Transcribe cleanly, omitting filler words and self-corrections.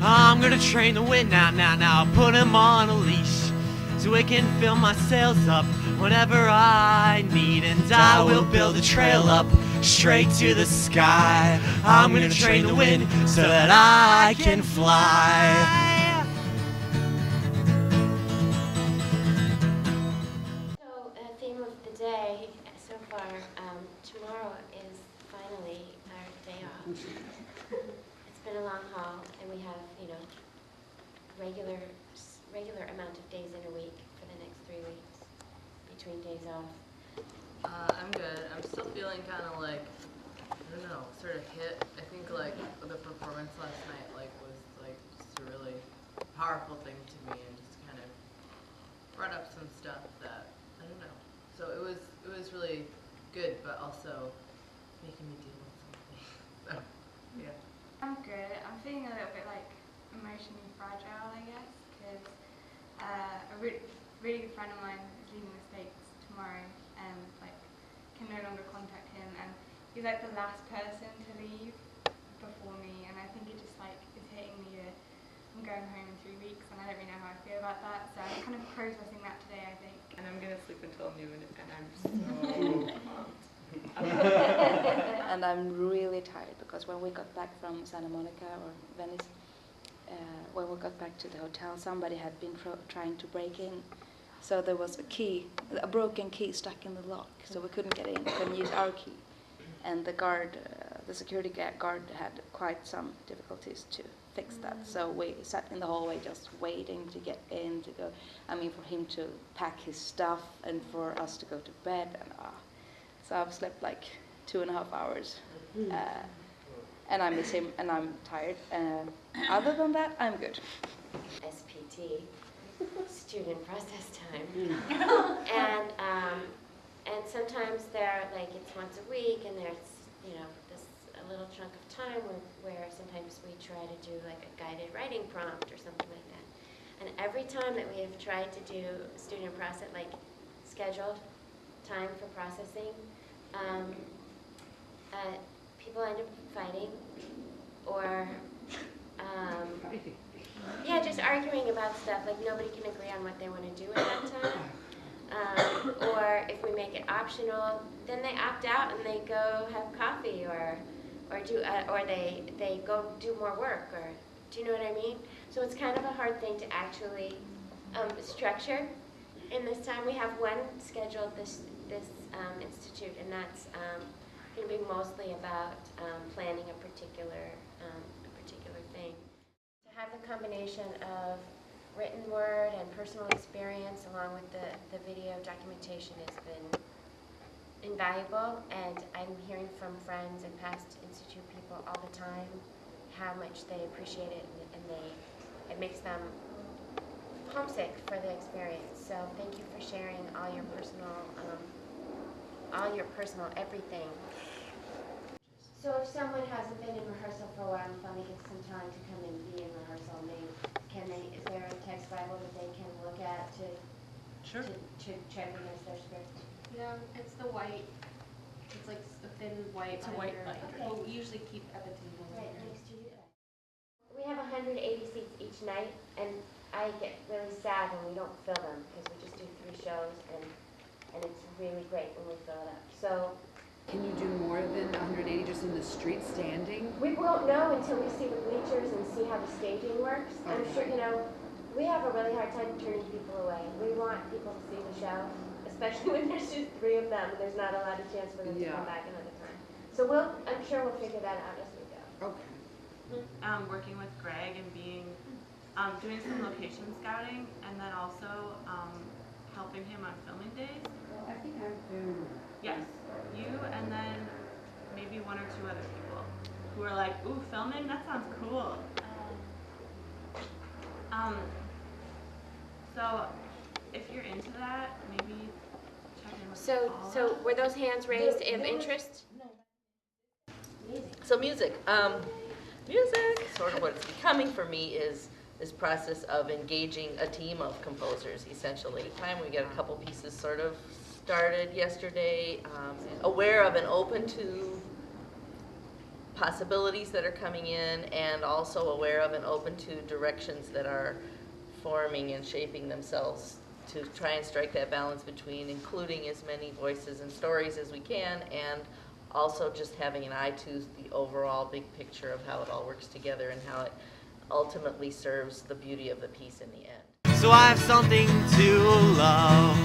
I'm gonna train the wind now, put him on a leash, so it can fill my sails up whenever I need. And I will build a trail up straight to the sky. I'm gonna train the wind so that I can fly. Theme of the day so far, tomorrow is finally our day off. It's been a long haul, and we have, regular amount of days in a week for the next 3 weeks between days off. I'm good. I'm still feeling kind of like, I don't know, sort of hit. I think like the performance last night was just a really powerful thing to me, and just kind of brought up some stuff that I don't know. So it was really good, but also making me deal with something. So yeah. I'm good. I'm feeling a little bit like emotionally fragile, I guess, because a really good friend of mine is leaving the States tomorrow, and can no longer contact him, and he's like the last person to leave before me, and I think it just is hitting me that I'm going home in 3 weeks, and I don't really know how I feel about that, so I'm kind of processing that today, I think. And I'm gonna sleep until noon, and I'm so pumped. And I'm really tired because when we got back from Santa Monica or Venice, when we got back to the hotel, somebody had been trying to break in. So there was a broken key stuck in the lock, so we couldn't get in, couldn't use our key. And the security guard had quite some difficulties to fix that. So we sat in the hallway just waiting to get in, for him to pack his stuff and for us to go to bed. And so I've slept 2.5 hours. And I miss him, and I'm tired. Other than that, I'm good. SPT, student process time. And sometimes it's once a week, and there's a little chunk of time where sometimes we try to do a guided writing prompt or something like that. And every time that we have tried to do student process, scheduled time for processing, people end up fighting, or just arguing about stuff. Nobody can agree on what they want to do at that time. Or if we make it optional, then they opt out and they go have coffee, or they go do more work. Or do you know what I mean? So it's kind of a hard thing to actually structure. In this time, we have one scheduled this institute, and that's going to be mostly about planning a particular thing. To have the combination of written word and personal experience along with the video documentation has been invaluable, and I'm hearing from friends and past institute people all the time how much they appreciate it, and it makes them homesick for the experience. So thank you for sharing all your personal everything. So if someone hasn't been in rehearsal for a while and finally gets some time to come and be in rehearsal, is there a text Bible that they can look at to check against their script? Yeah, it's the white. It's a thin white. It's a white binder. Okay. We'll usually keep at the table. Right next to you. We have 180 seats each night, and I get really sad when we don't fill them because we just do 3 shows, and it's really great when we fill it up. So. Can you do more than 180 just in the street standing? We won't know until we see the bleachers and see how the staging works. Okay. I'm sure, we have a really hard time turning people away. We want people to see the show, especially when there's just 3 of them and there's not a lot of chance for them to come back another time. So I'm sure we'll figure that out as we go. Okay. Working with Greg and doing some location scouting, and then also helping him on filming days. Well, I think I'm doing. Yes, you and then maybe 1 or 2 other people who are like, ooh, filming? That sounds cool. So if you're into that, maybe check in with So were those hands raised of interest? So music. Music, sort of what it's becoming for me is this process of engaging a team of composers, essentially. We get a couple pieces sort of started yesterday, aware of and open to possibilities that are coming in, and also aware of and open to directions that are forming and shaping themselves, to try and strike that balance between including as many voices and stories as we can, and also just having an eye to the overall big picture of how it all works together and how it ultimately serves the beauty of the piece in the end. So I have something to love.